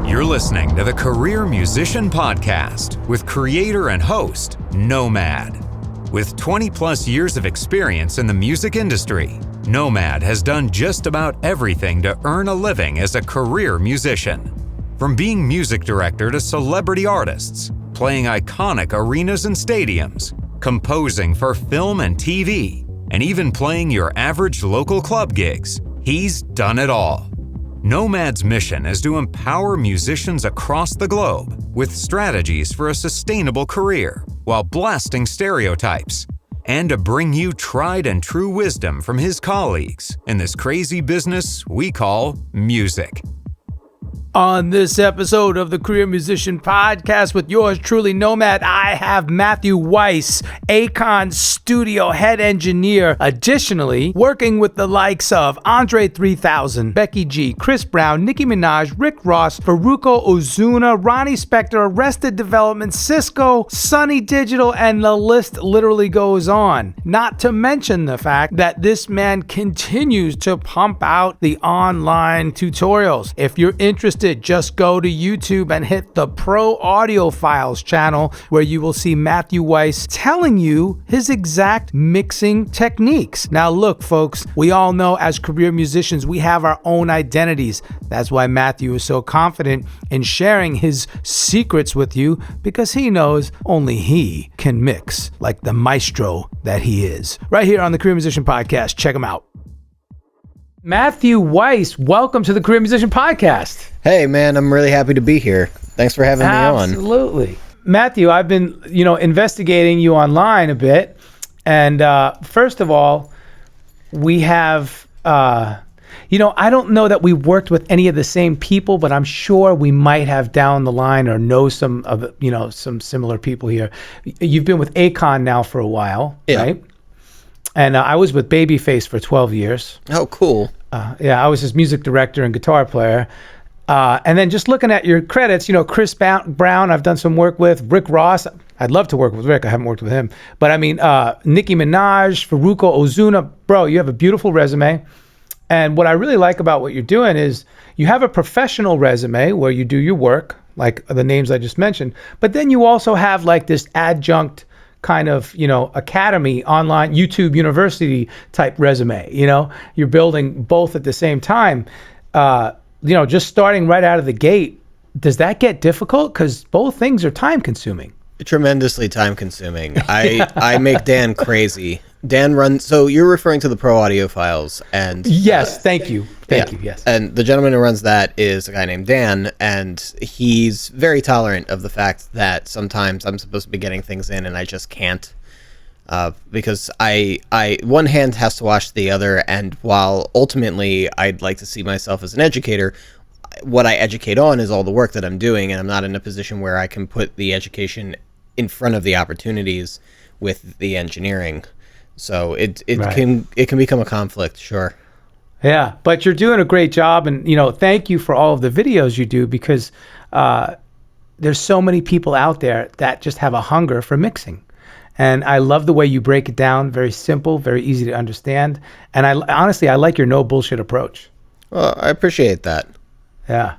You're listening to the Career Musician Podcast with creator and host, Nomad. With 20 plus years of experience in the music industry, Nomad has done just about everything to earn a living as a career musician. From being music director to celebrity artists, playing iconic arenas and stadiums, composing for film and TV, and even playing your average local club gigs, he's done it all. Nomad's mission is to empower musicians across the globe with strategies for a sustainable career while blasting stereotypes, and to bring you tried and true wisdom from his colleagues in this crazy business we call music. On this episode of the Career Musician Podcast with yours truly, Nomad, I have Matthew Weiss, Akon studio head engineer. Additionally, working with the likes of Andre 3000, Becky G, Chris Brown, Nicki Minaj, Rick Ross, Farruko Ozuna, Ronnie Spector, Arrested Development, Cisco, Sunny Digital, and the list literally goes on. Not to mention the fact that this man continues to pump out the online tutorials. If you're interested, just go to YouTube and hit the Pro Audio Files channel, where you will see Matthew Weiss telling you his exact mixing techniques. Now look, folks, we all know as career musicians, we have our own identities. That's why Matthew is so confident in sharing his secrets with you, because he knows only he can mix like the maestro that he is. Right here on the Career Musician Podcast. Check him out. Matthew Weiss, welcome to the Career Musician Podcast. Hey, man, I'm really happy to be here. Thanks for having me on. Absolutely. Matthew, I've been, investigating you online a bit. And first of all, we have, I don't know that we worked with any of the same people, but I'm sure we might have down the line or know some of, some similar people here. You've been with Akon now for a while, right? And I was with Babyface for 12 years. Oh, cool. I was his music director and guitar player. And then just looking at your credits, Chris Brown, I've done some work with. Rick Ross, I'd love to work with Rick. I haven't worked with him. But I mean, Nicki Minaj, Farruko Ozuna, bro, you have a beautiful resume. And what I really like about what you're doing is you have a professional resume where you do your work, like the names I just mentioned. But then you also have like this adjunct kind of, academy, online, YouTube university type resume. You're building both at the same time. Just starting right out of the gate, does that get difficult? Because both things are time consuming. Tremendously time consuming. I make Dan crazy. Dan runs, so you're referring to the Pro Audio Files, and yes, thank you, yes. And the gentleman who runs that is a guy named Dan, and he's very tolerant of the fact that sometimes I'm supposed to be getting things in and I just can't, because I one hand has to wash the other, and while ultimately I'd like to see myself as an educator, what I educate on is all the work that I'm doing, and I'm not in a position where I can put the education in front of the opportunities with the engineering. So it right. can become a conflict, sure. Yeah, but you're doing a great job, and thank you for all of the videos you do, because there's so many people out there that just have a hunger for mixing. And I love the way you break it down, very simple, very easy to understand. And I like your no bullshit approach. Well, I appreciate that. Yeah,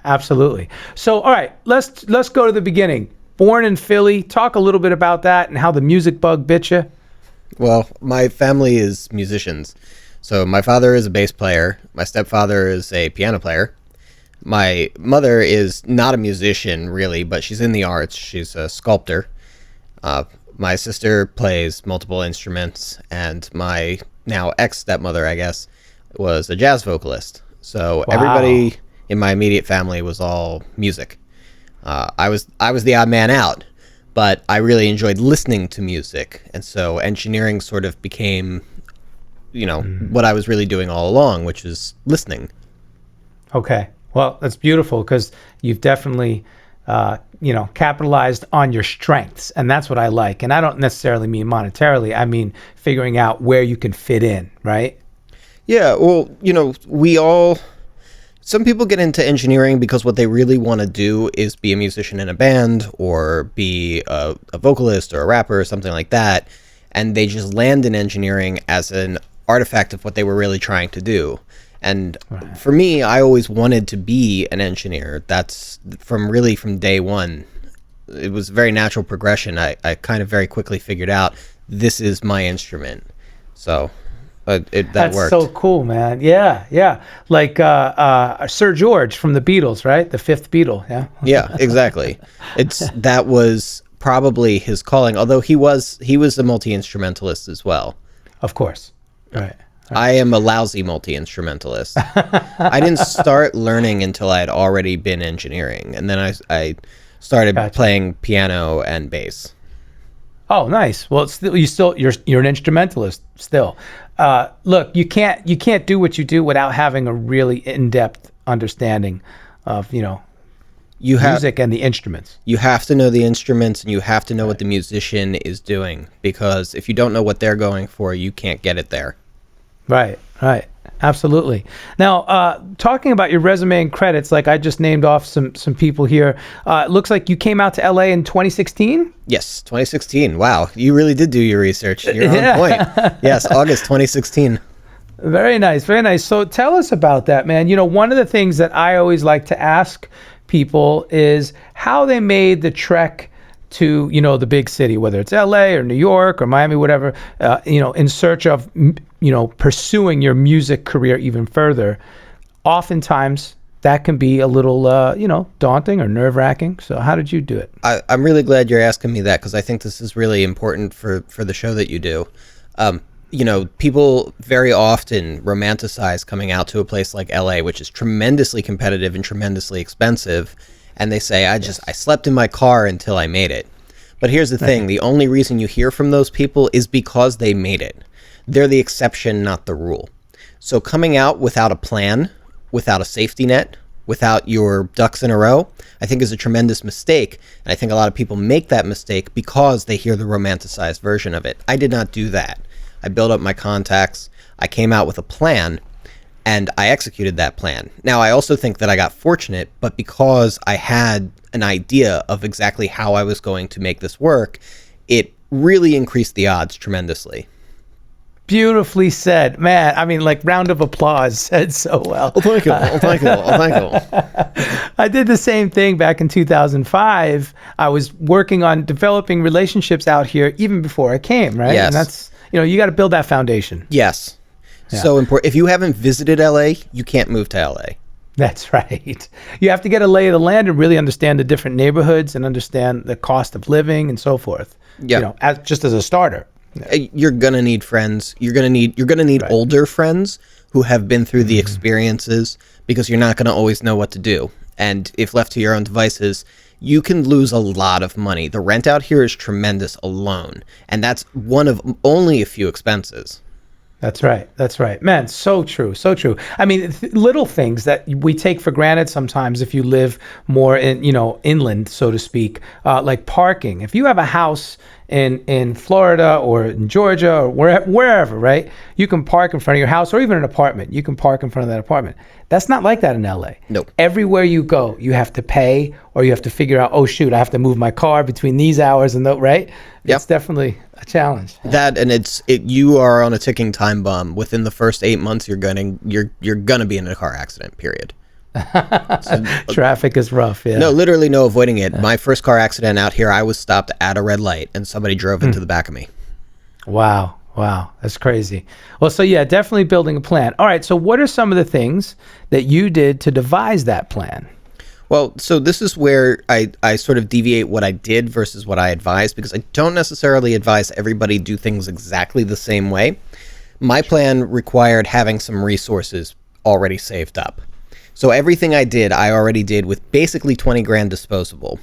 absolutely. So, all right, let's go to the beginning. Born in Philly, talk a little bit about that and how the music bug bit you. Well, my family is musicians. So my father is a bass player. My stepfather is a piano player. My mother is not a musician, really, but she's in the arts. She's a sculptor. My sister plays multiple instruments, and my now ex-stepmother, I guess, was a jazz vocalist. So everybody in my immediate family was all music. I was the odd man out, but I really enjoyed listening to music, and so engineering sort of became, what I was really doing all along, which is listening. Okay. Well, that's beautiful because you've definitely, capitalized on your strengths. And that's what I like. And I don't necessarily mean monetarily. I mean, figuring out where you can fit in, right? Yeah. Well, some people get into engineering because what they really want to do is be a musician in a band or be a vocalist or a rapper or something like that. And they just land in engineering as an artifact of what they were really trying to do. And for me, I always wanted to be an engineer. That's from day one. It was a very natural progression. I kind of very quickly figured out this is my instrument. So that That's worked. so cool, man. Yeah. Like Sir George from the Beatles, right? The fifth Beatle. Yeah. Yeah, exactly. That was probably his calling. Although he was a multi-instrumentalist as well. Of course. Right. I am a lousy multi-instrumentalist. I didn't start learning until I had already been engineering, and then I started playing piano and bass. Oh, nice. Well, you're an instrumentalist still. Look, you can't do what you do without having a really in-depth understanding of music and the instruments. You have to know the instruments, and you have to know what the musician is doing, because if you don't know what they're going for, you can't get it there. Right. Absolutely. Now, talking about your resume and credits, like I just named off some people here. It looks like you came out to LA in 2016? Yes, 2016. Wow, you really did do your research. You're on point. Yes, August 2016. Very nice. So tell us about that, man. One of the things that I always like to ask people is how they made the trek to, the big city, whether it's LA or New York or Miami, whatever, in search of, pursuing your music career even further. Oftentimes that can be a little, daunting or nerve wracking. So how did you do it? I'm really glad you're asking me that, because I think this is really important for the show that you do. People very often romanticize coming out to a place like LA, which is tremendously competitive and tremendously expensive. And they say, I slept in my car until I made it. But here's the thing. The only reason you hear from those people is because they made it. They're the exception, not the rule. So coming out without a plan, without a safety net, without your ducks in a row, I think is a tremendous mistake. And I think a lot of people make that mistake because they hear the romanticized version of it. I did not do that. I built up my contacts. I came out with a plan. And I executed that plan. Now, I also think that I got fortunate, but because I had an idea of exactly how I was going to make this work, it really increased the odds tremendously. Beautifully said, man. I mean, like, round of applause. Said so well. Oh, thank you. I did the same thing back in 2005. I was working on developing relationships out here even before I came, right? Yes. And that's, you got to build that foundation. Yes. Yeah. So important. If you haven't visited LA, you can't move to LA. That's right. You have to get a lay of the land and really understand the different neighborhoods and understand the cost of living and so forth. Yeah. Just as a starter. You're gonna need friends. You're gonna need older friends who have been through the experiences, because you're not gonna always know what to do. And if left to your own devices, you can lose a lot of money. The rent out here is tremendous alone, and that's one of only a few expenses. That's right. Man, so true. I mean, little things that we take for granted sometimes if you live more in, inland, so to speak, like parking. If you have a house in Florida or in Georgia or wherever, right, you can park in front of your house, or even an apartment. You can park in front of that apartment. That's not like that in LA. Nope. Everywhere you go, you have to pay, or you have to figure out, oh, shoot, I have to move my car between these hours and right? Yep. It's definitely a challenge. That, and you are on a ticking time bomb. Within the first 8 months, you're gonna be in a car accident, period. Traffic is rough. Yeah. No, literally no avoiding it. My first car accident out here, I was stopped at a red light and somebody drove into the back of me. Wow. That's crazy. Well, so yeah, definitely building a plan. All right. So what are some of the things that you did to devise that plan? Well, so this is where I sort of deviate what I did versus what I advise, because I don't necessarily advise everybody do things exactly the same way. My plan required having some resources already saved up. So everything I did, I already did with basically 20 grand disposable.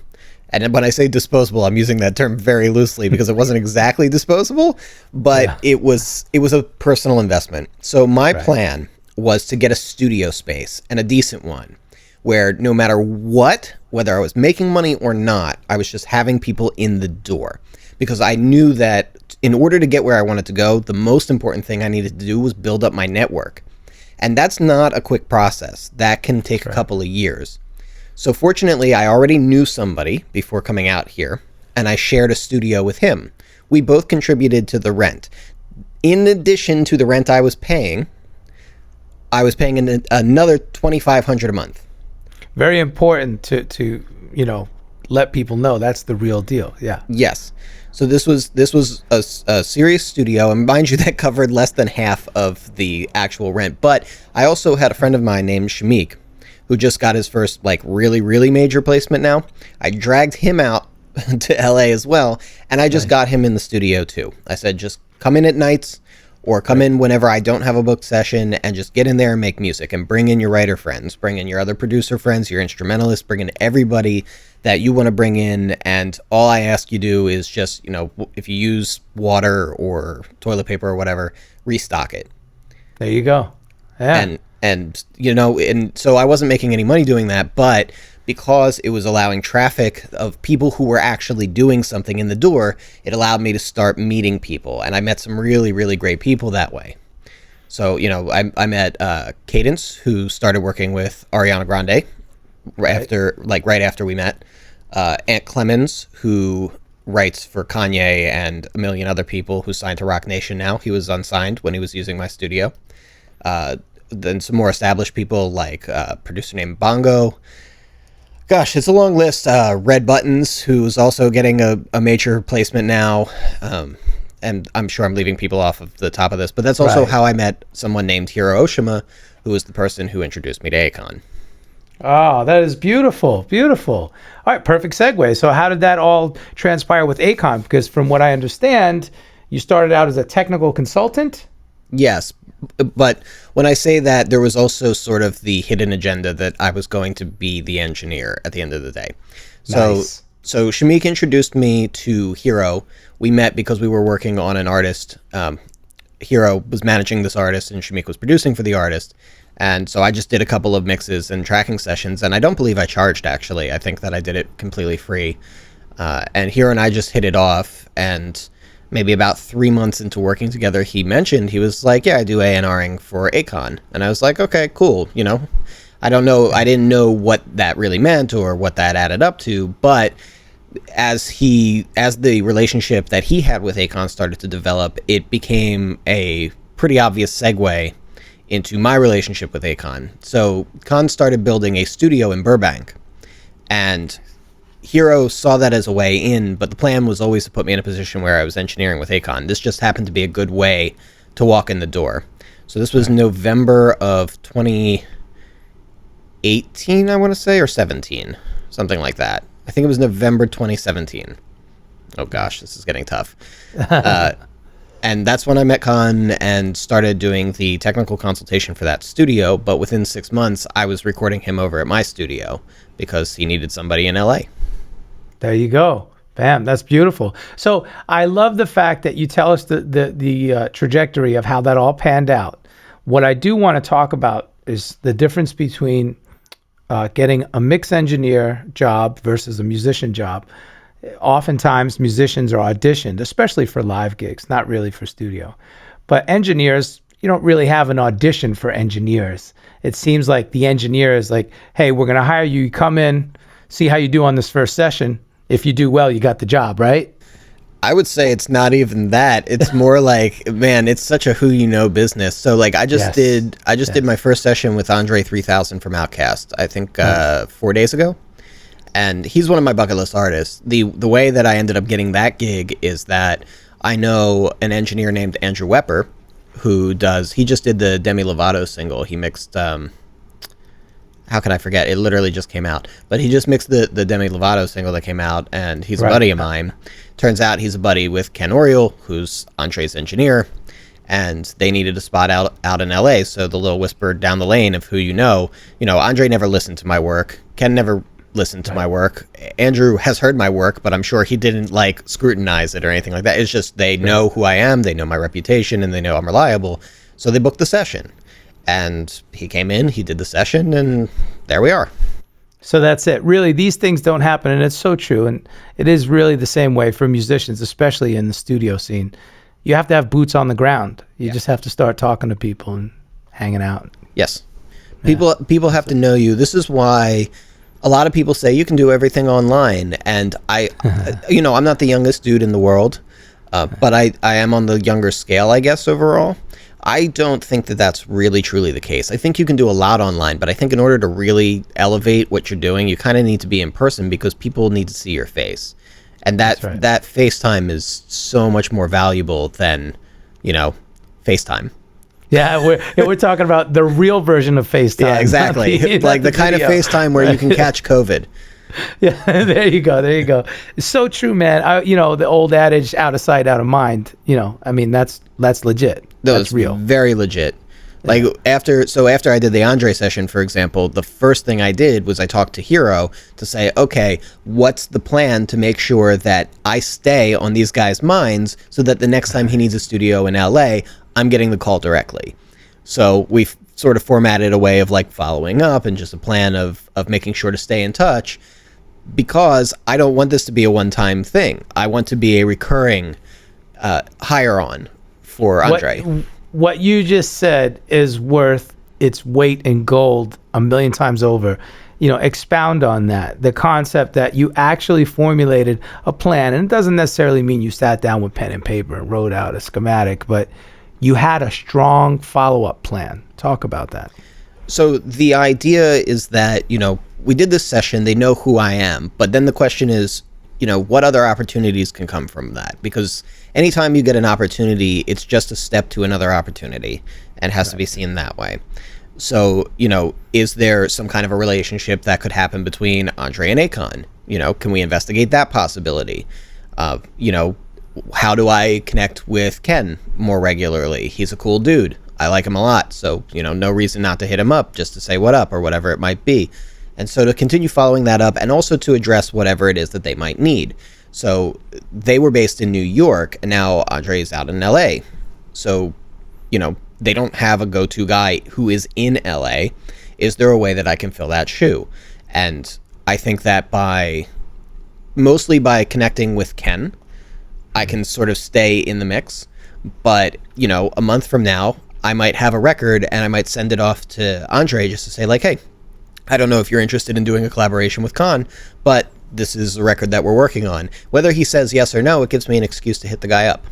And when I say disposable, I'm using that term very loosely because it wasn't exactly disposable, but it was a personal investment. So my plan was to get a studio space, and a decent one, where no matter what, whether I was making money or not, I was just having people in the door. Because I knew that in order to get where I wanted to go, the most important thing I needed to do was build up my network. And that's not a quick process. That can take a couple of years. So fortunately, I already knew somebody before coming out here, and I shared a studio with him. We both contributed to the rent. In addition to the rent I was paying another $2,500 a month. Very important to let people know that's the real deal. Yeah. Yes. So this was a serious studio, and mind you, that covered less than half of the actual rent. But I also had a friend of mine named Shamik, who just got his first really, really major placement now. I dragged him out to LA as well, and I just got him in the studio too. I said, just come in at nights or come in whenever I don't have a booked session and just get in there and make music, and bring in your writer friends, bring in your other producer friends, your instrumentalists, bring in everybody that you want to bring in. And all I ask you do is just, if you use water or toilet paper or whatever, restock it. There you go. Yeah. And so I wasn't making any money doing that, but because it was allowing traffic of people who were actually doing something in the door, it allowed me to start meeting people. And I met some really, really great people that way. So, I met Cadence, who started working with Ariana Grande right after we met. Ant Clemens, who writes for Kanye and a million other people, who signed to Rock Nation now. He was unsigned when he was using my studio. Then some more established people like a producer named Bongo. Gosh, it's a long list. Red Buttons, who's also getting a major placement now. And I'm sure I'm leaving people off of the top of this, but that's also how I met someone named Hiro Oshima, who was the person who introduced me to Akon. Oh, that is beautiful. Beautiful. All right, perfect segue. So how did that all transpire with Akon? Because from what I understand, you started out as a technical consultant? Yes, but when I say that, there was also sort of the hidden agenda that I was going to be the engineer at the end of the day. So Shamik introduced me to Hiro. We met because we were working on an artist. Hiro was managing this artist, and Shamik was producing for the artist. And so I just did a couple of mixes and tracking sessions, and I don't believe I charged, actually. I think that I did it completely free. And Hiro and I just hit it off, and maybe about 3 months into working together, he was like, yeah, I do A&Ring for Akon. And I was like, okay, cool. I didn't know what that really meant or what that added up to, but as the relationship that he had with Akon started to develop, it became a pretty obvious segue into my relationship with Akon. So Akon started building a studio in Burbank, and Hiro saw that as a way in, but the plan was always to put me in a position where I was engineering with Akon. This just happened to be a good way to walk in the door. So this was November of 2018, I want to say, or 17, something like that. I think it was November 2017. Oh gosh, this is getting tough. And that's when I met Khan and started doing the technical consultation for that studio. But within 6 months, I was recording him over at my studio because he needed somebody in LA. There you go. Bam, that's beautiful. So I love the fact that you tell us the trajectory of how that all panned out. What I do want to talk about is the difference between getting a mix engineer job versus a musician job. Oftentimes musicians are auditioned, especially for live gigs, not really for studio. But engineers, you don't really have an audition for engineers. It seems like the engineer is like, hey, we're going to hire you. You come in, see how you do on this first session. If you do well, you got the job, right? I would say it's not even that. It's more like, man, it's such a who you know business. So like I just did my first session with Andre 3000 from Outkast, I think 4 days ago. And he's one of my bucket list artists. The way that I ended up getting that gig is that I know an engineer named Andrew Wepper he just did the Demi Lovato single. He mixed, how can I forget? It literally just came out. But he just mixed the Demi Lovato single that came out, and he's a buddy of mine. Turns out he's a buddy with Ken Oriole, who's Andre's engineer. and they needed a spot out in LA. So the little whisper down the lane of who Andre never listened to my work. Ken never listened to my work. Andrew has heard my work, but I'm sure he didn't like scrutinize it or anything like that. It's just they know who I am, they know my reputation, and they know I'm reliable. So they booked the session. And he came in, he did the session, and there we are. So that's it. Really, these things don't happen, and it's so true. And it is really the same way for musicians, especially in the studio scene. You have to have boots on the ground. You just have to start talking to people and hanging out. Yes. People have to know you. This is why a lot of people say you can do everything online. And I'm not the youngest dude in the world, but I am on the younger scale, I guess, overall. I don't think that that's really truly the case. I think you can do a lot online, but I think in order to really elevate what you're doing, you kind of need to be in person because people need to see your face. And that FaceTime is so much more valuable than, FaceTime. Yeah, we're talking about the real version of FaceTime. Yeah, exactly. Like the kind of FaceTime where you can catch COVID. Yeah, there you go. It's so true, man. The old adage, out of sight, out of mind. That's legit. That's real. Very legit. Like after I did the Andre session, for example, the first thing I did was I talked to Hero to say, okay, what's the plan to make sure that I stay on these guys' minds so that the next time he needs a studio in LA, I'm getting the call directly. So we've sort of formatted a way of like following up and just a plan of making sure to stay in touch, because I don't want this to be a one-time thing. I want to be a recurring hire on for Andre. What you just said is worth its weight in gold a million times over. Expound on that. The concept that you actually formulated a plan, and it doesn't necessarily mean you sat down with pen and paper and wrote out a schematic, but you had a strong follow-up plan. Talk about that. So the idea is that, we did this session, they know who I am, but then the question is, what other opportunities can come from that? Because anytime you get an opportunity, it's just a step to another opportunity and has to be seen that way. So, is there some kind of a relationship that could happen between Andre and Akon? Can we investigate that possibility? How do I connect with Ken more regularly? He's a cool dude. I like him a lot. So, no reason not to hit him up just to say what up or whatever it might be. And so to continue following that up and also to address whatever it is that they might need. So they were based in New York and now Andre is out in LA. So, they don't have a go-to guy who is in LA. Is there a way that I can fill that shoe? And I think that mostly by connecting with Ken, I can sort of stay in the mix. But, a month from now, I might have a record and I might send it off to Andre just to say like, hey, I don't know if you're interested in doing a collaboration with Con, but this is a record that we're working on. Whether he says yes or no, it gives me an excuse to hit the guy up.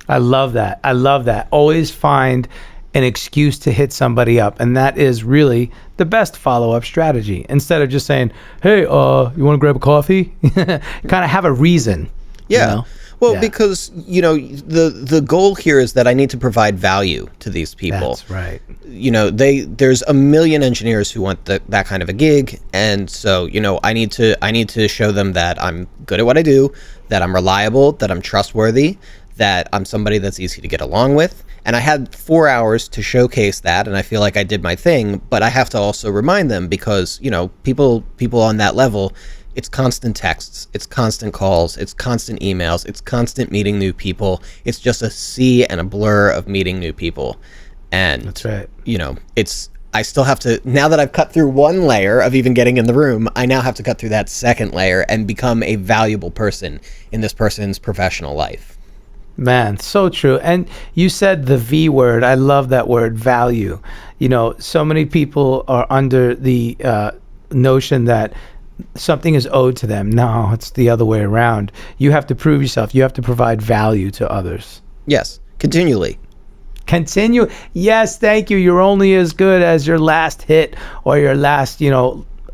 I love that. Always find an excuse to hit somebody up. And that is really the best follow-up strategy. Instead of just saying, hey, you want to grab a coffee? Kind of have a reason. Yeah. Well, because, the goal here is that I need to provide value to these people. That's right. There's a million engineers who want that kind of a gig. And so, I need to show them that I'm good at what I do, that I'm reliable, that I'm trustworthy, that I'm somebody that's easy to get along with. And I had 4 hours to showcase that, and I feel like I did my thing, but I have to also remind them because, people on that level, it's constant texts, it's constant calls, it's constant emails, it's constant meeting new people. It's just a sea and a blur of meeting new people. And that's right. I still have to, now that I've cut through one layer of even getting in the room, I now have to cut through that second layer and become a valuable person in this person's professional life. Man, so true. And you said the V word. I love that word, value. So many people are under the notion that something is owed to them. No, it's the other way around. You have to prove yourself. You have to provide value to others. Yes, continually. Continue. Yes, thank you. You're only as good as your last hit or your last,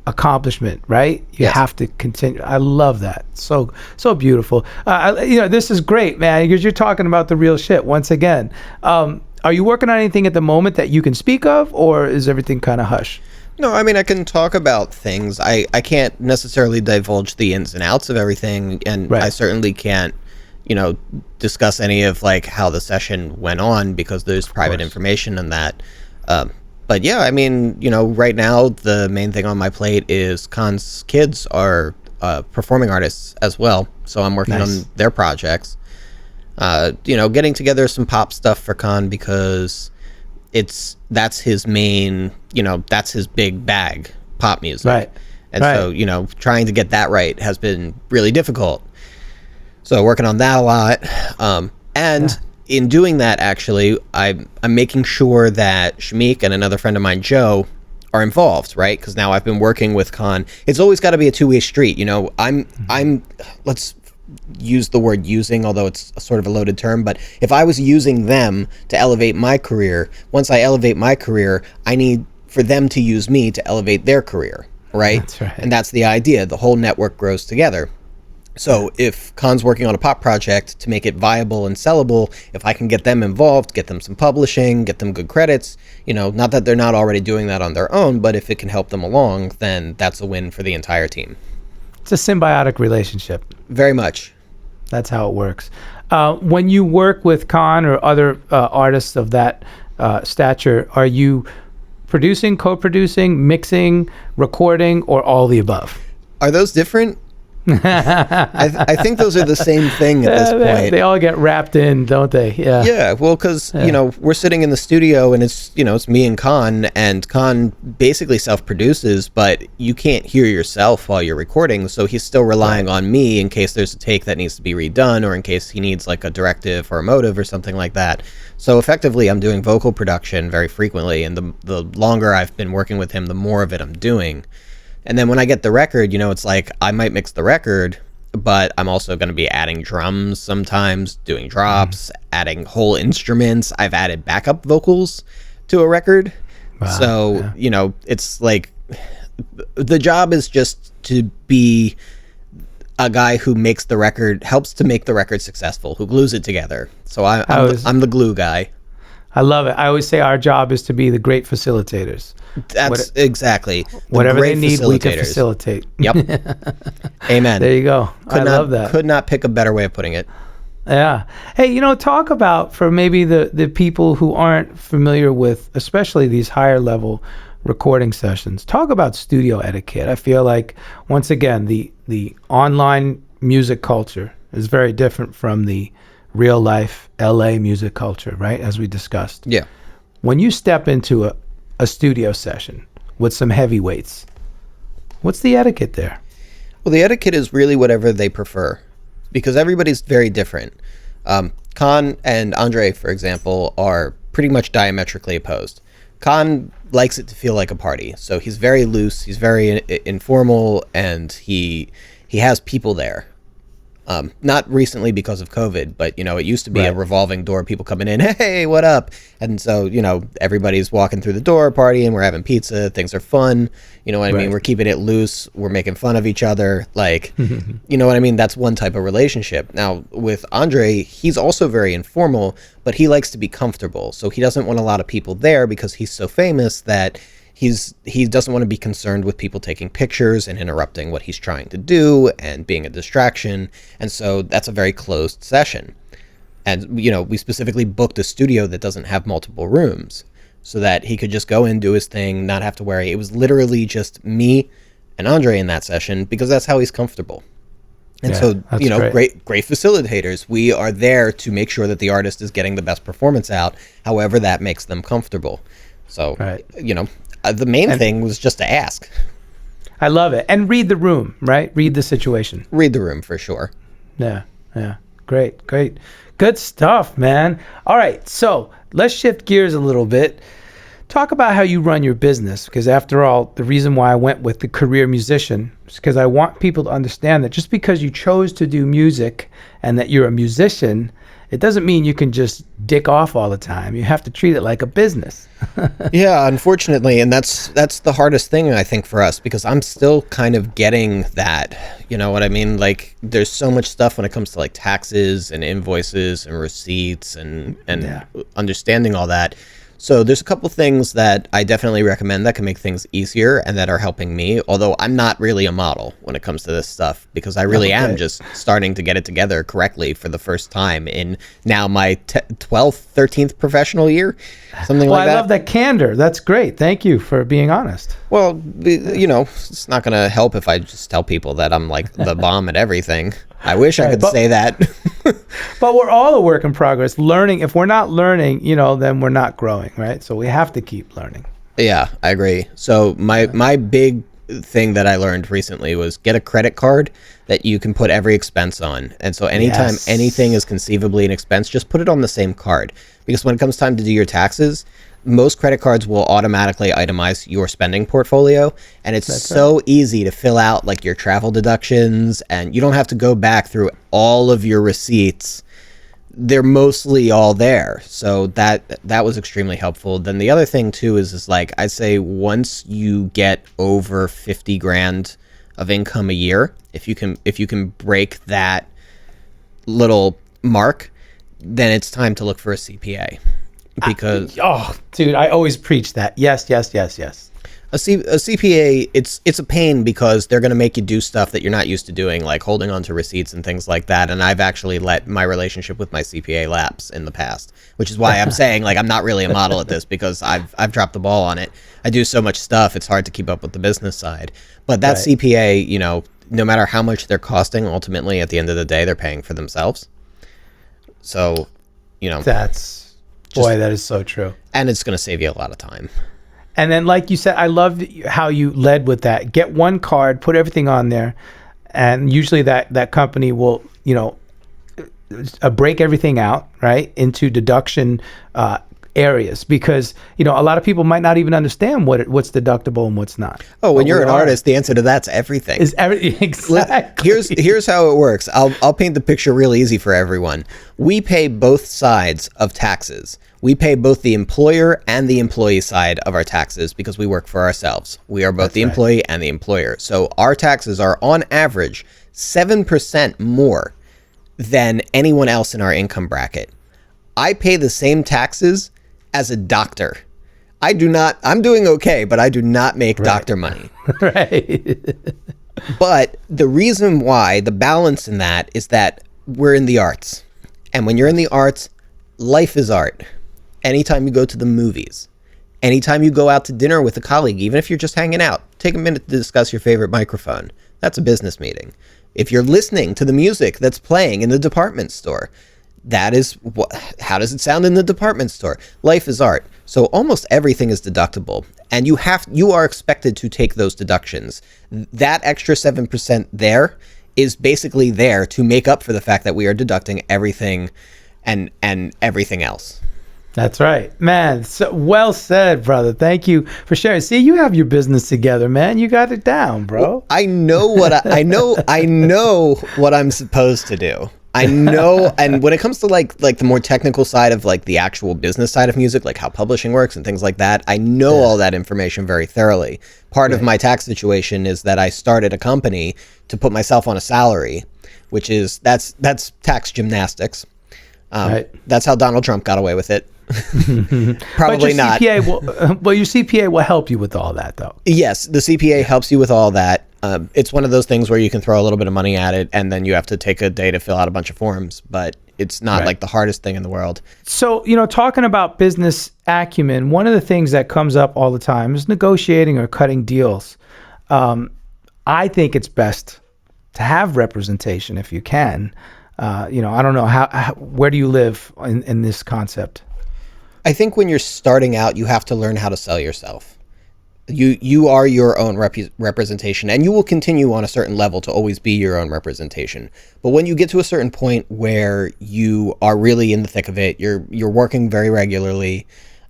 accomplishment, right? You have to continue. I love that. So beautiful. This is great, man, because you're talking about the real shit once again. Are you working on anything at the moment that you can speak of, or is everything kind of hush? No, I mean, I can talk about things. I can't necessarily divulge the ins and outs of everything, and I certainly can't, discuss any of like how the session went on because there's private information in that. But yeah, I mean, right now the main thing on my plate is Khan's kids are performing artists as well, so I'm working on their projects. Getting together some pop stuff for Khan because that's his main, that's his big bag, pop music. Right. And so, trying to get that right has been really difficult. So working on that a lot. In doing that, actually, I'm making sure that Shamik and another friend of mine, Joe, are involved, right? Because now I've been working with Khan. It's always got to be a two-way street. I'm let's use the word using, although it's a sort of a loaded term, but if I was using them to elevate my career, once I elevate my career, I need for them to use me to elevate their career, right? That's right. And that's the idea. The whole network grows together. So if Khan's working on a pop project to make it viable and sellable, if I can get them involved, get them some publishing, get them good credits, not that they're not already doing that on their own, but if it can help them along, then that's a win for the entire team. It's a symbiotic relationship. Very much. That's how it works. When you work with Khan or other artists of that stature, are you producing, co-producing, mixing, recording, or all the above? Are those different? I think those are the same thing at this point. They all get wrapped in, don't they? Yeah. Yeah. Well, because we're sitting in the studio and it's me and Khan basically self-produces, but you can't hear yourself while you're recording, so he's still relying on me in case there's a take that needs to be redone or in case he needs like a directive or a motive or something like that. So effectively, I'm doing vocal production very frequently, and the longer I've been working with him, the more of it I'm doing. And then when I get the record, it's like I might mix the record, but I'm also going to be adding drums sometimes, doing drops, adding whole instruments. I've added backup vocals to a record. Wow. So, it's like the job is just to be a guy who makes the record, helps to make the record successful, who glues it together. So I'm the glue guy. I love it. I always say our job is to be the great facilitators. That's exactly. Whatever they need, we can facilitate. Yep. Amen. There you go. I love that. Could not pick a better way of putting it. Yeah. Hey, talk about, for maybe the people who aren't familiar with, especially these higher level recording sessions, talk about studio etiquette. I feel like, once again, the online music culture is very different from the real life LA music culture, right? As we discussed. Yeah. When you step into a studio session with some heavyweights, what's the etiquette there? Well, the etiquette is really whatever they prefer, because everybody's very different. Khan and Andre, for example, are pretty much diametrically opposed. Khan likes it to feel like a party, so he's very loose, he's very informal, and he has people there. Not recently because of COVID, but, it used to be a revolving door, people coming in, hey, what up? And so, everybody's walking through the door, partying, we're having pizza, things are fun, you know what I mean? We're keeping it loose, we're making fun of each other, like, you know what I mean? That's one type of relationship. Now, with Andre, he's also very informal, but he likes to be comfortable, so he doesn't want a lot of people there because he's so famous that he doesn't want to be concerned with people taking pictures and interrupting what he's trying to do and being a distraction. And so that's a very closed session. And, we specifically booked a studio that doesn't have multiple rooms so that he could just go in, do his thing, not have to worry. It was literally just me and Andre in that session because that's how he's comfortable. And great facilitators. We are there to make sure that the artist is getting the best performance out, however that makes them comfortable. So, the main thing was just to ask. I love it. And read the room, right? Read the situation. Read the room for sure. Yeah. Great. Good stuff, man. All right. So let's shift gears a little bit. Talk about how you run your business, because after all, the reason why I went with the career musician is because I want people to understand that just because you chose to do music and that you're a musician, it doesn't mean you can just dick off all the time. You have to treat it like a business. Yeah, unfortunately, and that's the hardest thing, I think, for us, because I'm still kind of getting that. You know what I mean? Like, there's so much stuff when it comes to like taxes and invoices and receipts and understanding all that. So there's a couple things that I definitely recommend that can make things easier and that are helping me, although I'm not really a model when it comes to this stuff, because I really am just starting to get it together correctly for the first time in now my 12th, 13th professional year, something like that. I love that candor. That's great. Thank you for being honest. Well, it's not going to help if I just tell people that I'm like the bomb at everything. I wish I could say that. But we're all a work in progress. Learning, if we're not learning, then we're not growing, right? So we have to keep learning. Yeah, I agree. So my big thing that I learned recently was get a credit card that you can put every expense on. And so anytime anything is conceivably an expense, just put it on the same card. Because when it comes time to do your taxes, most credit cards will automatically itemize your spending portfolio, and it's so easy to fill out like your travel deductions, and you don't have to go back through all of your receipts. They're mostly all there. So that was extremely helpful. Then the other thing too is like, I'd say once you get over 50 grand of income a year, if you can break that little mark, then it's time to look for a CPA. Because dude, I always preach that. Yes. A CPA, it's a pain because they're going to make you do stuff that you're not used to doing, like holding onto receipts and things like that. And I've actually let my relationship with my CPA lapse in the past, which is why I'm saying like I'm not really a model at this, because I've dropped the ball on it. I do so much stuff, it's hard to keep up with the business side. But that CPA, no matter how much they're costing, ultimately at the end of the day, they're paying for themselves. So, that is so true. And it's going to save you a lot of time. And then, like you said, I love how you led with that. Get one card, put everything on there, and usually that company will, break everything out, right, into deduction areas, because a lot of people might not even understand what's deductible and what's not. Oh, when you're an artist, the answer to that's everything. Is everything exactly? Here's how it works. I'll paint the picture real easy for everyone. We pay both sides of taxes. We pay both the employer and the employee side of our taxes because we work for ourselves. We are both the employee and the employer. So our taxes are on average 7% more than anyone else in our income bracket. I pay the same taxes as a doctor. I'm doing okay, but I do not make doctor money. Right. But the reason why, the balance in that, is that we're in the arts. And when you're in the arts, life is art. Anytime you go to the movies, anytime you go out to dinner with a colleague, even if you're just hanging out, take a minute to discuss your favorite microphone. That's a business meeting. If you're listening to the music that's playing in the department store, that is how does it sound in the department store? Life is art. So almost everything is deductible, and you are expected to take those deductions. That extra 7% there is basically there to make up for the fact that we are deducting everything and everything else. That's right, man. So well said, brother. Thank you for sharing. See, you have your business together, man. You got it down, bro. Well, I know what I know what I'm supposed to do. I know, and when it comes to like the more technical side of like the actual business side of music, like how publishing works and things like that, I know all that information very thoroughly. Part of my tax situation is that I started a company to put myself on a salary, which is that's tax gymnastics. That's how Donald Trump got away with it. Probably not. Your CPA will help you with all that, though. Yes, the CPA helps you with all that. It's one of those things where you can throw a little bit of money at it, and then you have to take a day to fill out a bunch of forms, but it's not like the hardest thing in the world. So, talking about business acumen, one of the things that comes up all the time is negotiating or cutting deals. I think it's best to have representation if you can. I don't know where do you live in this concept? I think when you're starting out, you have to learn how to sell yourself. You are your own representation, and you will continue on a certain level to always be your own representation. But when you get to a certain point where you are really in the thick of it, you're working very regularly,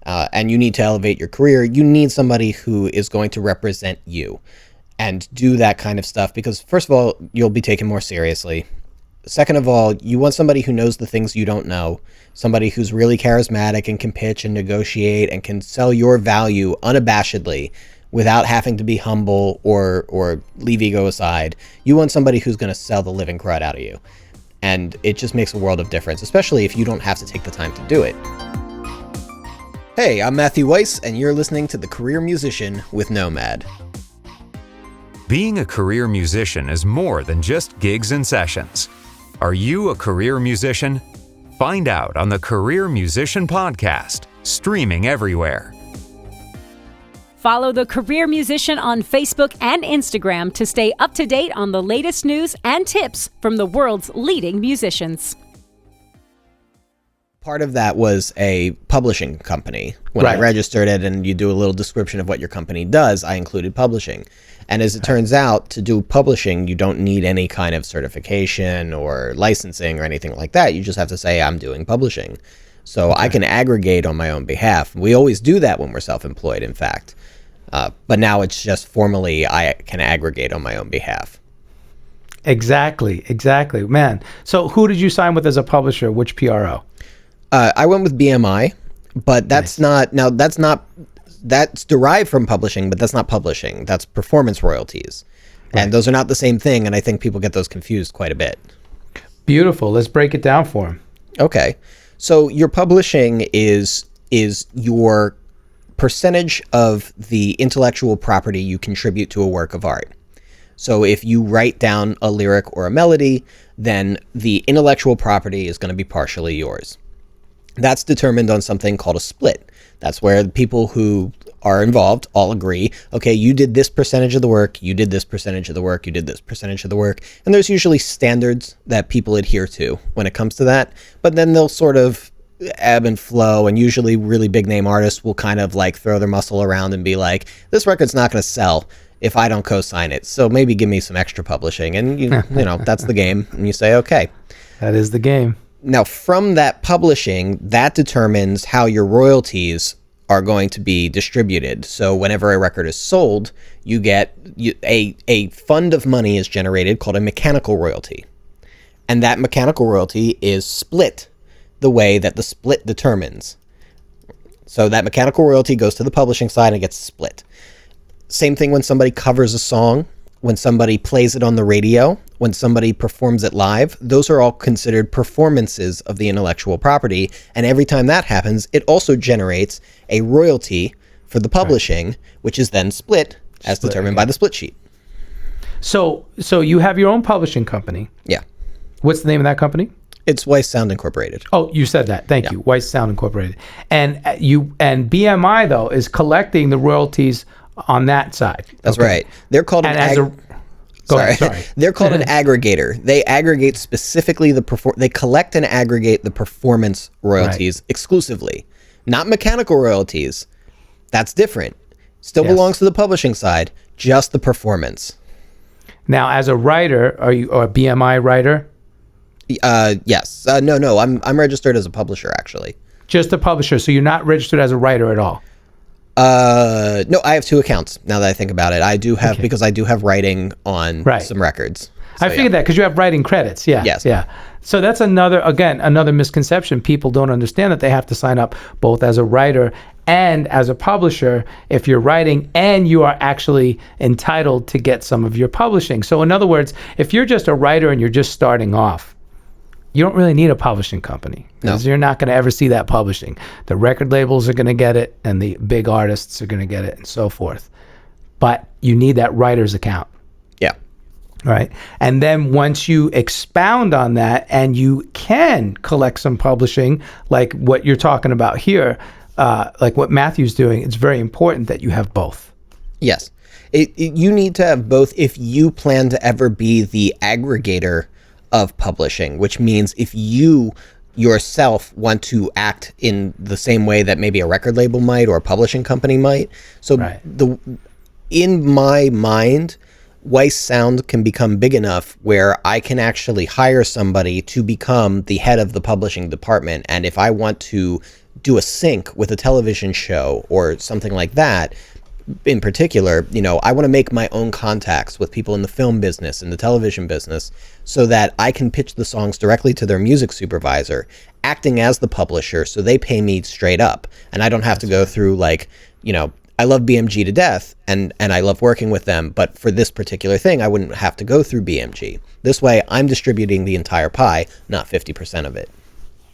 and you need to elevate your career, you need somebody who is going to represent you and do that kind of stuff, because first of all, you'll be taken more seriously. Second of all, you want somebody who knows the things you don't know, somebody who's really charismatic and can pitch and negotiate and can sell your value unabashedly without having to be humble or leave ego aside. You want somebody who's going to sell the living crud out of you. And it just makes a world of difference, especially if you don't have to take the time to do it. Hey, I'm Matthew Weiss, and you're listening to The Career Musician with Nomad. Being a career musician is more than just gigs and sessions. Are you a career musician? Find out on the Career Musician Podcast, streaming everywhere. Follow The Career Musician on Facebook and Instagram to stay up to date on the latest news and tips from the world's leading musicians. Part of that was a publishing company. When I registered it and you do a little description of what your company does, I included publishing. And as it turns out, to do publishing, you don't need any kind of certification or licensing or anything like that. You just have to say, I'm doing publishing. So I can aggregate on my own behalf. We always do that when we're self-employed, in fact. But now it's just formally I can aggregate on my own behalf. Exactly. Man, so who did you sign with as a publisher? Which PRO? I went with BMI, but that's that's derived from publishing, but that's not publishing. That's performance royalties. Right. And those are not the same thing, and I think people get those confused quite a bit. Beautiful. Let's break it down for them. Okay. So your publishing is your percentage of the intellectual property you contribute to a work of art. So if you write down a lyric or a melody, then the intellectual property is going to be partially yours. That's determined on something called a split. That's where the people who are involved all agree, okay, you did this percentage of the work, you did this percentage of the work, you did this percentage of the work. And there's usually standards that people adhere to when it comes to that. But then they'll sort of ebb and flow, and usually really big name artists will kind of like throw their muscle around and be like, this record's not going to sell if I don't co-sign it. So maybe give me some extra publishing. And you know, that's the game. And you say, okay. That is the game. Now, from that publishing, that determines how your royalties are going to be distributed. So whenever a record is sold, you get a fund of money is generated called a mechanical royalty. And that mechanical royalty is split the way that the split determines. So that mechanical royalty goes to the publishing side and gets split. Same thing when somebody covers a song, when somebody plays it on the radio, when somebody performs it live. Those are all considered performances of the intellectual property. And every time that happens, it also generates a royalty for the publishing, which is then split as determined by the split sheet. So you have your own publishing company. Yeah. What's the name of that company? It's Weiss Sound Incorporated. Oh, you said that. Thank you. Weiss Sound Incorporated. And BMI though is collecting the royalties on that side. That's right. They're called They're called an aggregator. They aggregate specifically they collect and aggregate the performance royalties exclusively, not mechanical royalties. That's different. Still belongs to the publishing side, just the performance. Now, as a writer, are you a BMI writer? Yes. No. I'm registered as a publisher, actually. Just a publisher. So you're not registered as a writer at all. No, I have two accounts now that I think about it. I do have, because I do have writing on some records. So, I figured that because you have writing credits. Yeah. Yes. Yeah. So that's another misconception. People don't understand that they have to sign up both as a writer and as a publisher if you're writing and you are actually entitled to get some of your publishing. So in other words, if you're just a writer and you're just starting off, you don't really need a publishing company because you're not going to ever see that publishing. The record labels are going to get it and the big artists are going to get it and so forth. But you need that writer's account. Yeah. Right. And then once you expound on that and you can collect some publishing, like what you're talking about here, like what Matthew's doing, it's very important that you have both. Yes. You need to have both if you plan to ever be the aggregator of publishing, which means if you yourself want to act in the same way that maybe a record label might or a publishing company might. So in my mind, Weiss Sound can become big enough where I can actually hire somebody to become the head of the publishing department. And if I want to do a sync with a television show or something like that, in particular, I want to make my own contacts with people in the film business and the television business so that I can pitch the songs directly to their music supervisor, acting as the publisher, so they pay me straight up. And I don't have to go through I love BMG to death and I love working with them, but for this particular thing, I wouldn't have to go through BMG. This way, I'm distributing the entire pie, not 50% of it.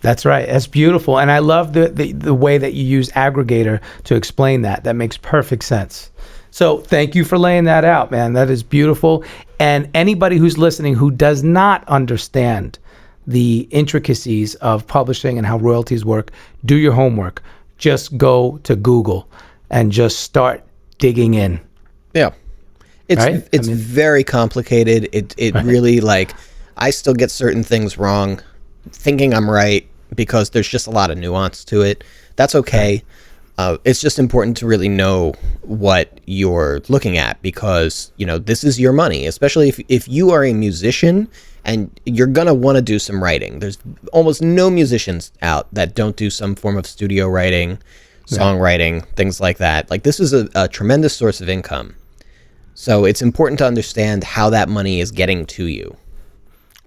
That's right. That's beautiful. And I love the way that you use aggregator to explain that. That makes perfect sense. So thank you for laying that out, man. That is beautiful. And anybody who's listening who does not understand the intricacies of publishing and how royalties work, do your homework. Just go to Google and just start digging in. Yeah. It's very complicated. It really, like, I still get certain things wrong, thinking I'm right, because there's just a lot of nuance to it. That's okay. It's just important to really know what you're looking at, because, you know, this is your money, especially if you are a musician and you're going to want to do some writing. There's almost no musicians out that don't do some form of studio writing, songwriting, things like that. Like, this is a tremendous source of income. So it's important to understand how that money is getting to you.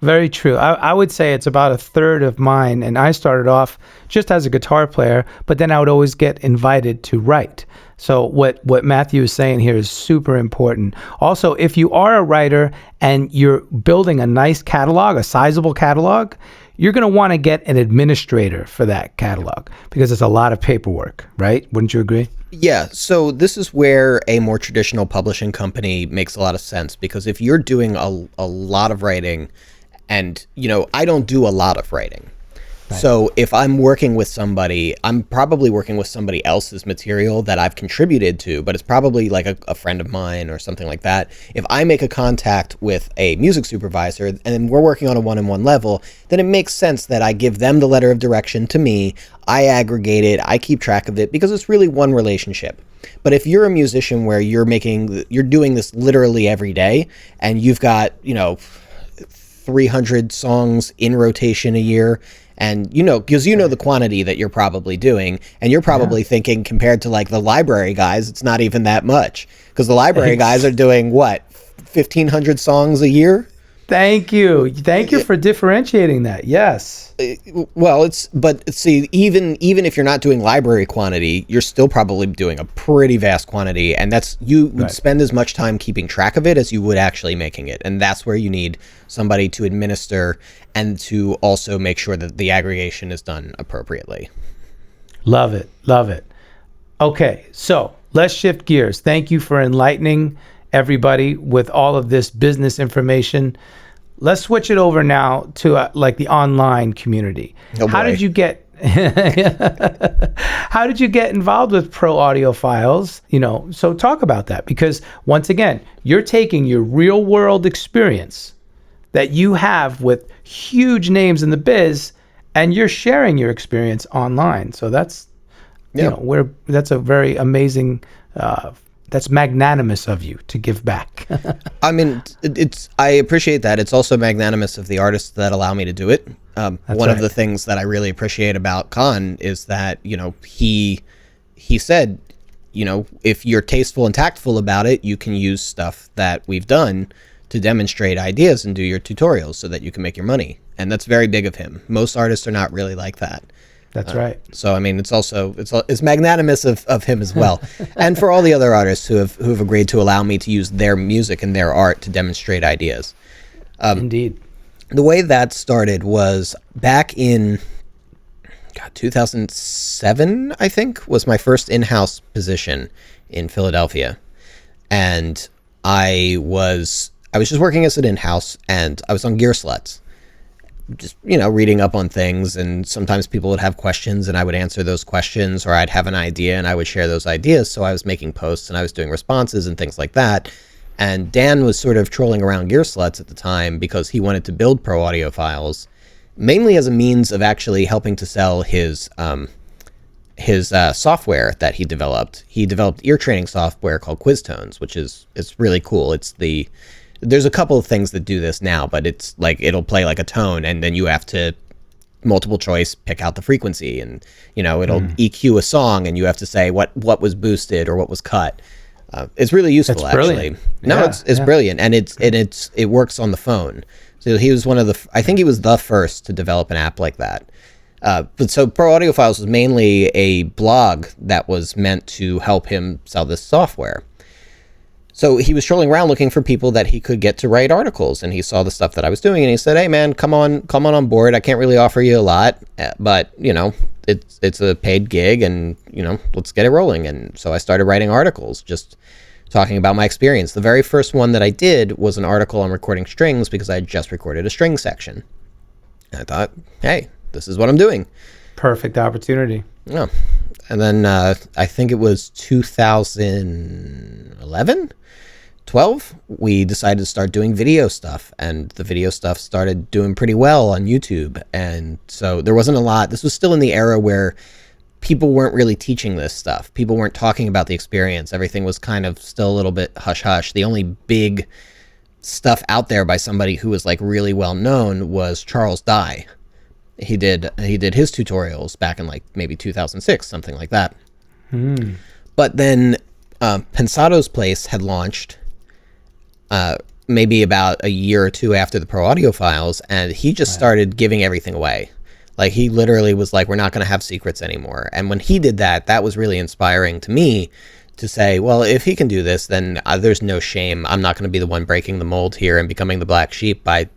Very true. I would say it's about a third of mine. And I started off just as a guitar player, but then I would always get invited to write. So what Matthew is saying here is super important. Also, if you are a writer and you're building a nice catalog, a sizable catalog, you're going to want to get an administrator for that catalog because it's a lot of paperwork, right? Wouldn't you agree? Yeah, so this is where a more traditional publishing company makes a lot of sense, because if you're doing a lot of writing, and, you know, I don't do a lot of writing. Right. So if I'm working with somebody, I'm probably working with somebody else's material that I've contributed to, but it's probably like a friend of mine or something like that. If I make a contact with a music supervisor and we're working on a one-on-one level, then it makes sense that I give them the letter of direction to me. I aggregate it. I keep track of it, because it's really one relationship. But if you're a musician where you're doing this literally every day, and you've got, you know, 300 songs in rotation a year, and because you know the quantity that you're probably doing, and you're probably thinking, compared to like the library guys, it's not even that much, because the library guys are doing what, 1,500 songs a year. Thank you for differentiating that. Yes. Well, but see, even if you're not doing library quantity, you're still probably doing a pretty vast quantity, and you would spend as much time keeping track of it as you would actually making it, and that's where you need somebody to administer and to also make sure that the aggregation is done appropriately. Love it. Okay, so let's shift gears. Thank you for enlightening everybody with all of this business information. Let's switch it over now to like the online community. Oh, how did you get involved with Pro Audiophiles? So talk about that, because once again, you're taking your real world experience that you have with huge names in the biz, and you're sharing your experience online. So that's that's a very amazing that's magnanimous of you to give back. I mean, I appreciate that. It's also magnanimous of the artists that allow me to do it. One of the things that I really appreciate about Khan is that, he said, if you're tasteful and tactful about it, you can use stuff that we've done to demonstrate ideas and do your tutorials so that you can make your money. And that's very big of him. Most artists are not really like that. That's right. So, I mean, it's magnanimous of him as well. And for all the other artists who have agreed to allow me to use their music and their art to demonstrate ideas. Indeed. The way that started was back in 2007, I think, was my first in-house position in Philadelphia. And I was just working as an in-house, and I was on Gear Sluts. Just, reading up on things, and sometimes people would have questions and I would answer those questions, or I'd have an idea and I would share those ideas. So I was making posts and I was doing responses and things like that. And Dan was sort of trolling around Gear Sluts at the time because he wanted to build Pro Audiophiles, mainly as a means of actually helping to sell his software that he developed. He developed ear training software called QuizTones, which it's really cool. There's a couple of things that do this now, but it's like it'll play like a tone, and then you have to multiple choice pick out the frequency, and it'll EQ a song, and you have to say what was boosted or what was cut. It's really useful, actually. No, it's brilliant, and it works on the phone. So he was I think he was the first to develop an app like that. But so Pro Audiophiles was mainly a blog that was meant to help him sell this software. So he was strolling around looking for people that he could get to write articles, and he saw the stuff that I was doing, and he said, "Hey man, come on board. I can't really offer you a lot, but it's a paid gig, and let's get it rolling." And so I started writing articles, just talking about my experience. The very first one that I did was an article on recording strings because I had just recorded a string section. And I thought, hey, this is what I'm doing. Perfect opportunity. Yeah. And then I think it was 2011, 12, we decided to start doing video stuff, and the video stuff started doing pretty well on YouTube. And so there wasn't a lot. This was still in the era where people weren't really teaching this stuff. People weren't talking about the experience. Everything was kind of still a little bit hush-hush. The only big stuff out there by somebody who was like really well known was Charles Dye. He did his tutorials back in like maybe 2006, something like that. But then Pensado's Place had launched maybe about a year or two after the Pro Audio Files, and he just started giving everything away. Like, he literally was like, we're not going to have secrets anymore. And when he did that, that was really inspiring to me to say, well, if he can do this, then there's no shame. I'm not going to be the one breaking the mold here and becoming the black sheep by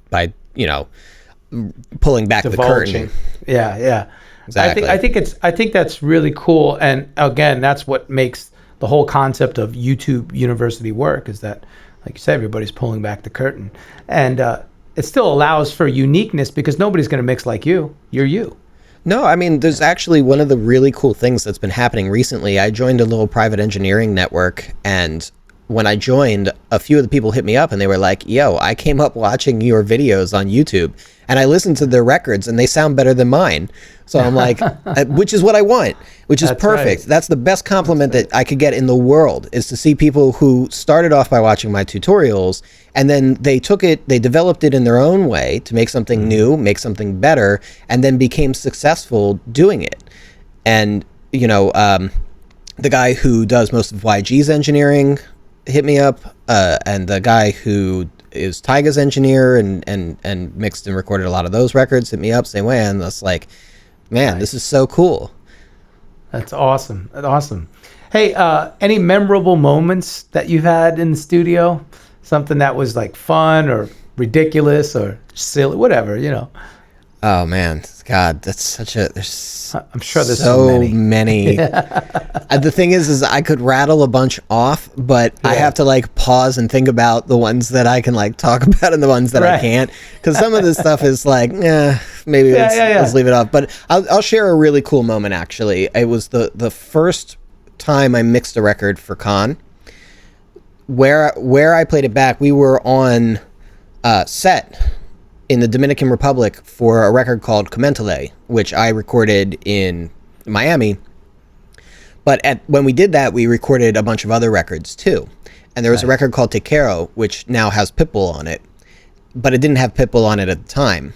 pulling back the curtain. Yeah. Exactly. I think that's really cool. And again, that's what makes the whole concept of YouTube University work, is that, like you said, everybody's pulling back the curtain. And it still allows for uniqueness because nobody's going to mix like you. You're you. No, I mean, there's actually one of the really cool things that's been happening recently. I joined a little private engineering network, and when I joined, a few of the people hit me up and they were like, yo, I came up watching your videos on YouTube and I listened to their records and they sound better than mine. So I'm like, which is what I want, which is perfect. Right. That's the best compliment that I could get in the world, is to see people who started off by watching my tutorials and then they took it, they developed it in their own way to make something new, make something better, and then became successful doing it. And, the guy who does most of YG's engineering hit me up, and the guy who is Tyga's engineer and mixed and recorded a lot of those records hit me up same way, and that's like, man, This is so cool. That's awesome. Hey, any memorable moments that you've had in the studio? Something that was like fun or ridiculous or silly, whatever, Oh man, God, that's such a. I'm sure there's so many. The thing is I could rattle a bunch off, but I have to like pause and think about the ones that I can like talk about and the ones that I can't, because some of this stuff is like, maybe let's leave it off. But I'll share a really cool moment. Actually, it was the first time I mixed a record for Khan, where I played it back. We were on set in the Dominican Republic for a record called Commentale, which I recorded in Miami. But when we did that, we recorded a bunch of other records too. And there was a record called Te Quiero, which now has Pitbull on it, but it didn't have Pitbull on it at the time.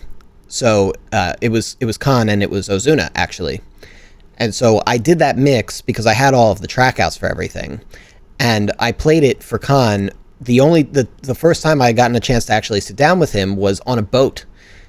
So it was Khan and it was Ozuna, actually. And so I did that mix because I had all of the track outs for everything. And I played it for Khan. The first time I gotten a chance to actually sit down with him was on a boat.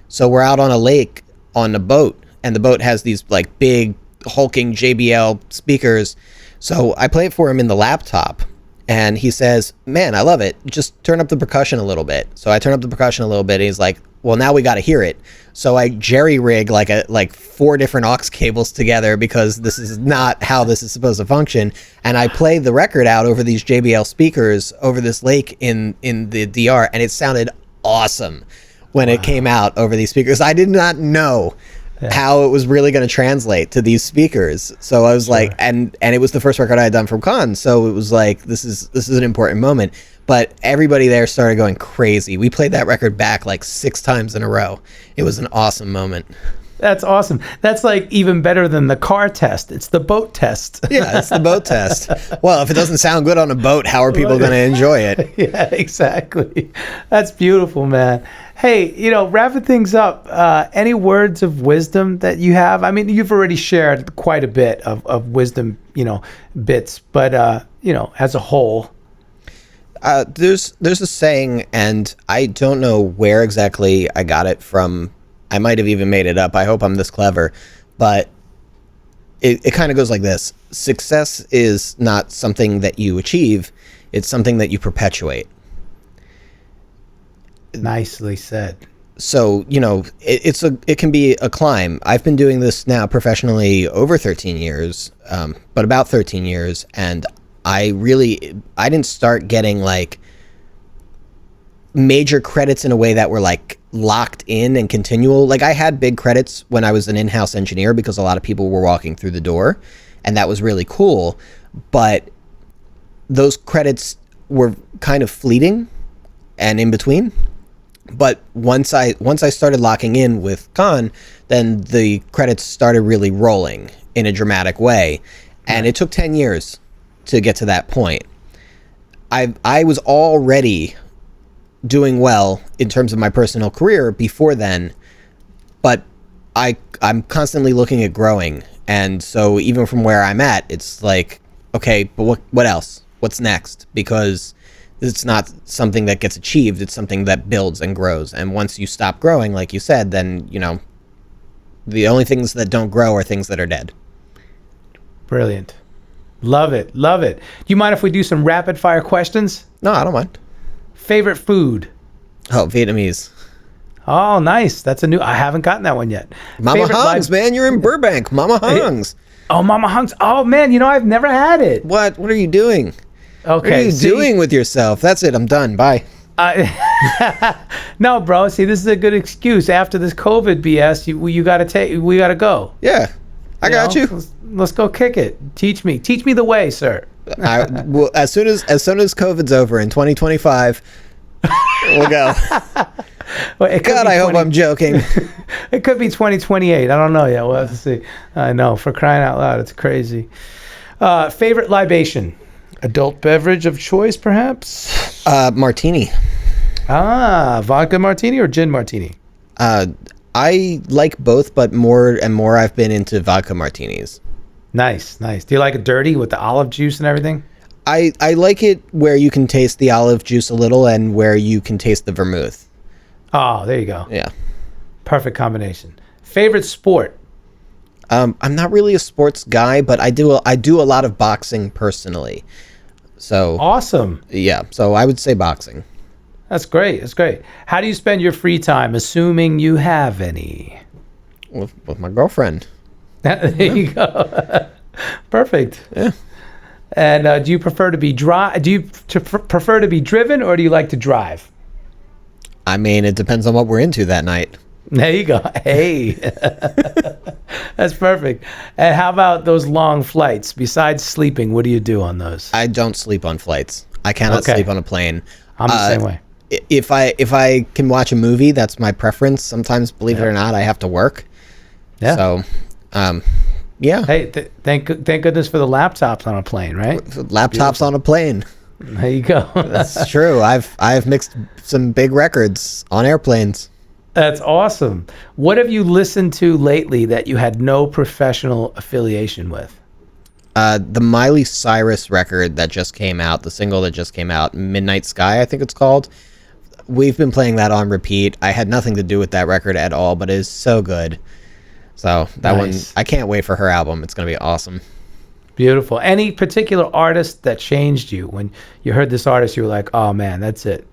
So we're out on a lake on a boat, and the boat has these like big hulking JBL speakers. So I play it for him in the laptop, and he says, man, I love it. Just turn up the percussion a little bit. So I turn up the percussion a little bit, and he's like, well, now we got to hear it. So I jerry rig like 4 different aux cables together, because this is not how this is supposed to function. And I played the record out over these JBL speakers over this lake in the DR, and it sounded awesome when it came out over these speakers. I did not know how it was really going to translate to these speakers. So I was like, and it was the first record I had done from Khan. So it was like, this is an important moment. But everybody there started going crazy. We played that record back like 6 times in a row. It was an awesome moment. That's awesome. That's like even better than the car test. It's the boat test. Yeah, it's the boat test. Well, if it doesn't sound good on a boat, how are people going to enjoy it? Yeah, exactly. That's beautiful, man. Hey, wrapping things up, any words of wisdom that you have? I mean, you've already shared quite a bit of wisdom, bits, but, as a whole. There's a saying, and I don't know where exactly I got it from. I might have even made it up. I hope I'm this clever, but it kind of goes like this. Success is not something that you achieve. It's something that you perpetuate. Nicely said. So, it can be a climb. I've been doing this now professionally over 13 years, but about 13 years, and I didn't start getting like major credits in a way that were like locked in and continual. Like I had big credits when I was an in-house engineer because a lot of people were walking through the door, and that was really cool, but those credits were kind of fleeting and in between. But once I started locking in with Khan, then the credits started really rolling in a dramatic way, and it took 10 years to get to that point. I was already doing well in terms of my personal career before then, but I'm constantly looking at growing, and so even from where I'm at, it's like, okay, but what else? What's next? Because it's not something that gets achieved, it's something that builds and grows. And once you stop growing, like you said, then, the only things that don't grow are things that are dead. Brilliant. Love it. Love it. Do you mind if we do some rapid fire questions? No, I don't mind. Favorite food? Oh, Vietnamese. Oh, nice. That's I haven't gotten that one yet. Mama Hong's, man. You're in Burbank. Mama Hong's. Oh, Mama Hong's. Oh, man. I've never had it. What are you doing? Okay. What are you doing with yourself? That's it. I'm done. Bye. No, bro. See, this is a good excuse. After this COVID BS, we got to go. Yeah. I got you. Let's go kick it. Teach me the way, sir. Well, as soon as COVID's over in 2025, we'll go. Well, God, I hope I'm joking. It could be 2028. I don't know yet. We'll have to see. I know. For crying out loud, it's crazy. Favorite libation? Adult beverage of choice, perhaps? Martini. Vodka martini or gin martini? I like both, but more and more I've been into vodka martinis. Nice. Do you like it dirty with the olive juice and everything? I like it where you can taste the olive juice a little and where you can taste the vermouth. Oh, there you go. Yeah. Perfect combination. Favorite sport? I'm not really a sports guy, but I do a lot of boxing personally. So awesome. Yeah, so I would say boxing. That's great. How do you spend your free time, assuming you have any? With my girlfriend. There you go. Perfect. Yeah. And do you prefer to be prefer to be driven, or do you like to drive? I mean, it depends on what we're into that night. There you go. Hey. That's perfect. And how about those long flights? Besides sleeping, what do you do on those? I don't sleep on flights. I cannot sleep on a plane. I'm the same way. If I can watch a movie, that's my preference. Sometimes, believe it or not, I have to work. Yeah. So, yeah. Hey, thank goodness for the laptops on a plane, right? Laptops on a plane. There you go. That's true. I've mixed some big records on airplanes. That's awesome. What have you listened to lately that you had no professional affiliation with? The Miley Cyrus record that just came out, the single that just came out, Midnight Sky, I think it's called. We've been playing that on repeat. I had nothing to do with that record at all, but it is so good. So that one, I can't wait for her album. It's going to be awesome. Beautiful. Any particular artist that changed you when you heard this artist? You were like, "Oh man, that's it."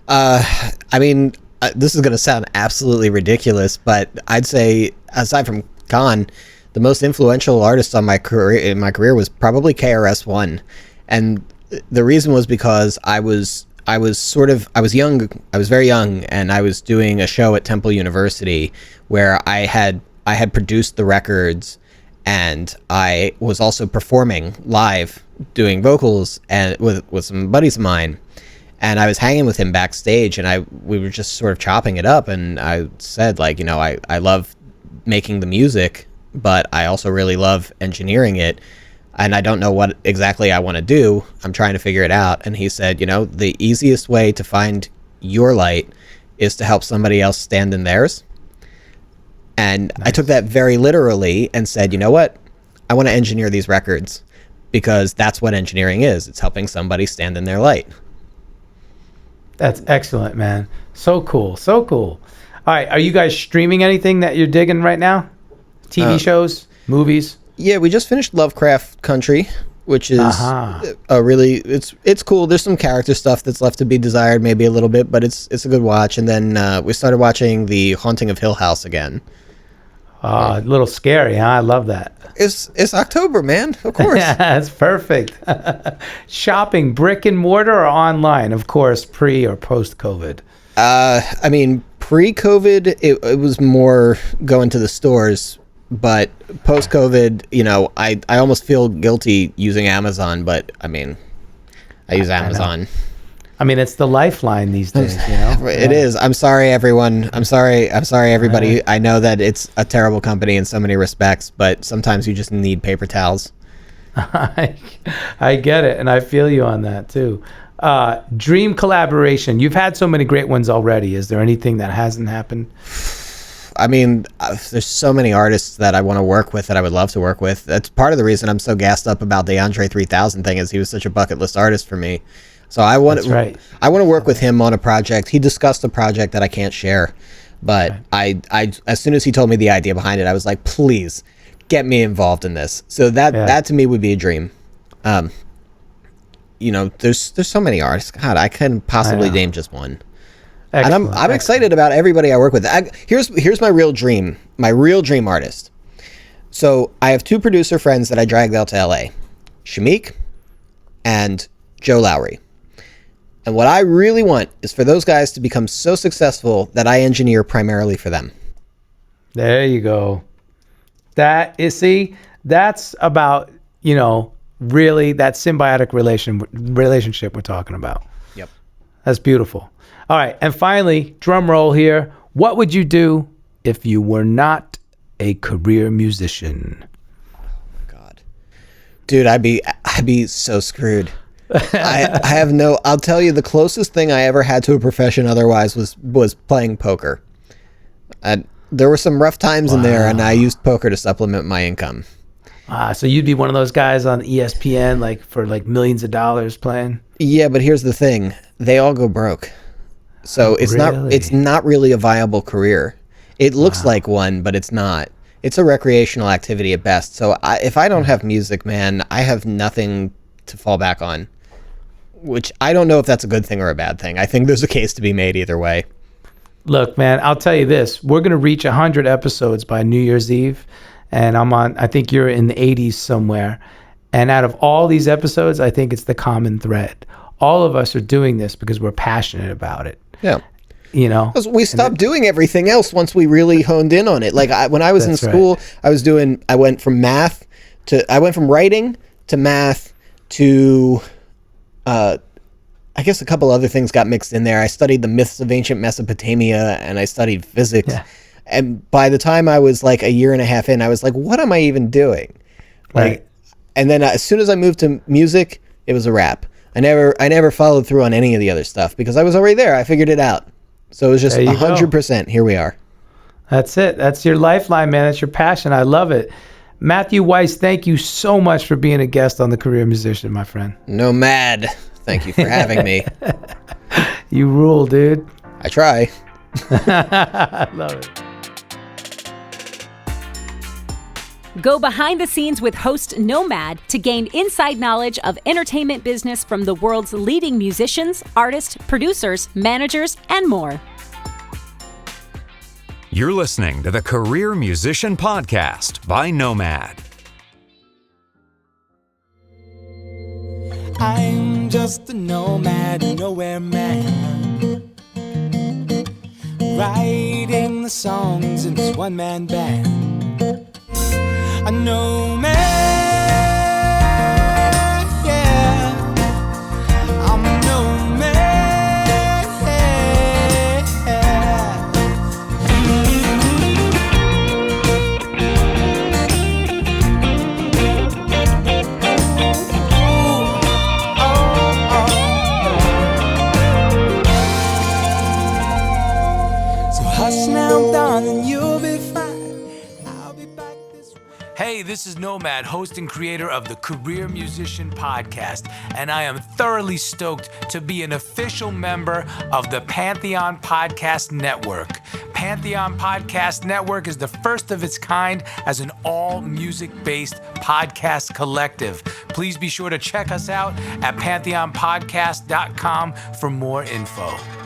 I mean, this is going to sound absolutely ridiculous, but I'd say aside from Khan, the most influential artist in my career was probably KRS-One, and the reason was because I was young. I was very young, and I was doing a show at Temple University where I had produced the records, and I was also performing live, doing vocals and with some buddies of mine. And I was hanging with him backstage, and we were just sort of chopping it up. And I said, like, I love making the music, but I also really love engineering it. And I don't know what exactly I want to do. I'm trying to figure it out. And he said, the easiest way to find your light is to help somebody else stand in theirs. And nice. I took that very literally and said, you know what? I want to engineer these records because that's what engineering is. It's helping somebody stand in their light. That's excellent, man. So cool. All right. Are you guys streaming anything that you're digging right now? TV shows, movies? Yeah, we just finished Lovecraft Country, which is a really it's cool. There's some character stuff that's left to be desired, maybe a little bit, but it's a good watch. And then we started watching The Haunting of Hill House again. A little scary, huh? I love that. It's October, man. Of course. Yeah, it's perfect. Shopping, brick and mortar or online? Of course, pre or post COVID. I mean, pre-COVID, it was more going to the stores, but post-COVID, you know, I almost feel guilty using Amazon, but I mean, I use Amazon. I mean, it's the lifeline these days, you know? It is. I'm sorry, everyone. I'm sorry, everybody. Right. I know that it's a terrible company in so many respects, but sometimes you just need paper towels. I get it, and I feel you on that, too. Dream collaboration. You've had so many great ones already. Is there anything that hasn't happened? I mean, there's so many artists that I want to work with that I would love to work with. That's part of the reason I'm so gassed up about the Andre 3000 thing, is he was such a bucket list artist for me. So I want to work with him on a project. He discussed a project that I can't share, but I as soon as he told me the idea behind it, I was like, please get me involved in this. So that to me would be a dream. You know, there's so many artists. God, I couldn't possibly name just one. Excellent. And I'm excited about everybody I work with. Here's my real dream. My real dream artist. So I have two producer friends that I dragged out to LA, Shamik and Joe Lowry. And what I really want is for those guys to become so successful that I engineer primarily for them. There you go. That's about, you know, really that symbiotic relationship we're talking about. Yep. That's beautiful. All right. And finally, drum roll here. What would you do if you were not a career musician? Oh my God. Dude, I'd be so screwed. I'll tell you, the closest thing I ever had to a profession otherwise was playing poker. There were some rough times in there, and I used poker to supplement my income. So you'd be one of those guys on ESPN, like for like millions of dollars playing? Yeah, but here's the thing. They all go broke. So it's not really a viable career. It looks like one, but it's not. It's a recreational activity at best. So if I don't have music, man, I have nothing to fall back on. Which I don't know if that's a good thing or a bad thing. I think there's a case to be made either way. Look, man, I'll tell you this. We're going to reach 100 episodes by New Year's Eve. And I think you're in the 80s somewhere. And out of all these episodes, I think it's the common thread. All of us are doing this because we're passionate about it. Yeah. You know? Because we stopped doing everything else once we really honed in on it. Like when I was in school, right. I went from writing to math to... I guess a couple other things got mixed in there. I studied the myths of ancient Mesopotamia, and I studied physics. Yeah. And by the time I was like a year and a half in, I was like, what am I even doing? Right. And then as soon as I moved to music, it was a wrap. I never followed through on any of the other stuff because I was already there. I figured it out. So it was just 100%. Here we are. That's it. That's your lifeline, man. That's your passion. I love it. Matthew Weiss, thank you so much for being a guest on The Career Musician, my friend. Nomad. Thank you for having me. You rule, dude. I try. I love it. Go behind the scenes with host Nomad to gain inside knowledge of entertainment business from the world's leading musicians, artists, producers, managers, and more. You're listening to the Career Musician Podcast by Nomad. I'm just a nomad, nowhere man, writing the songs in this one-man band. A nomad, yeah, I'm a nomad, hush now, darling, you'll be fine. I'll be back this way. Hey, this is Nomad, host and creator of the Career Musician Podcast, and I am thoroughly stoked to be an official member of the Pantheon Podcast Network. Pantheon Podcast Network is the first of its kind as an all music-based podcast collective. please be sure to check us out at pantheonpodcast.com for more info.